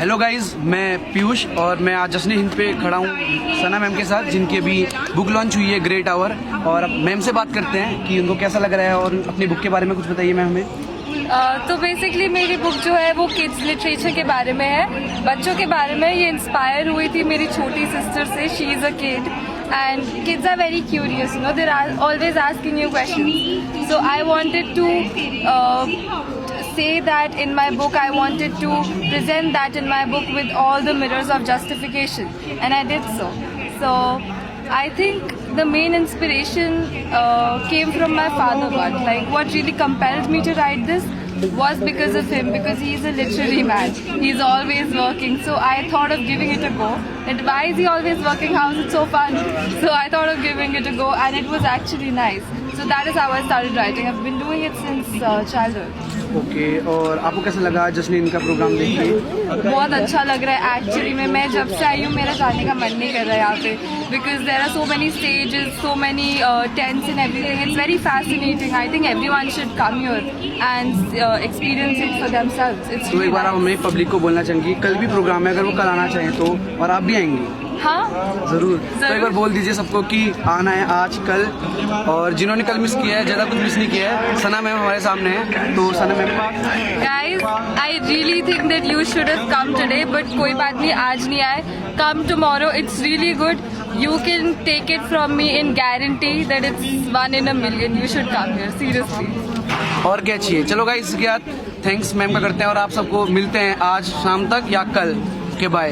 Hello guys, मैं पीयूष और मैं आज जश्न हिंद पे खड़ा हूँ सना मैम के साथ, जिनकी अभी बुक लॉन्च हुई है ग्रेट आवर। और अब मैम से बात करते हैं कि उनको कैसा लग रहा है और अपनी बुक के बारे में कुछ बताइए मैम हमें। तो बेसिकली मेरी बुक जो है वो किड्स लिटरेचर के बारे में है, बच्चों के बारे में। ये इंस्पायर हुई थी मेरी छोटी सिस्टर से। She is a kid and kids are very curious, you know, they're always asking you questions. So I wanted to say that in my book. I wanted to present that in my book with all the mirrors of justification, and I did so. So I think the main inspiration came from my father, but like what really compelled me to write this was because of him, because he's a literary man. He's always working, so I thought of giving it a go. And why is he always working? How is it so fun? So I thought of giving it a go, and it was actually nice. So that is how I started writing. I've been doing it since childhood. Okay, और आपको कैसा लगा जश्न हिंद का programme देख के? बहुत अच्छा लग रहा है एक्चुअली में। मैं जब से आई हूँ मेरा जाने का मन नहीं कर रहा है यहाँ पे, because there are so many stages, so many tents and everything. It's very fascinating. I think everyone should come here and experience it for themselves. तो एक बार आप हमें पब्लिक को बोलना चाहेंगे, कल भी प्रोग्राम है, अगर वो कल आना चाहें तो, और आप भी आएंगे? हाँ जरूर. तो एक बार बोल दीजिए सबको कि आना है आज कल, और जिन्होंने कल मिस किया है, ज़्यादा कुछ मिस नहीं किया है, सना मैम हमारे सामने है. तो सना ma'am, Guys, I really think that you should have come today, but कोई बात नहीं, आज नहीं आए. Come tomorrow. It's really good. You can take it from me in guarantee that it's 1 in a million. You should come here, seriously. और क्या चाहिए. चलो गाइस, इसके बाद थैंक्स मैम का करते हैं और आप सबको मिलते हैं आज शाम तक या कल के. बाय.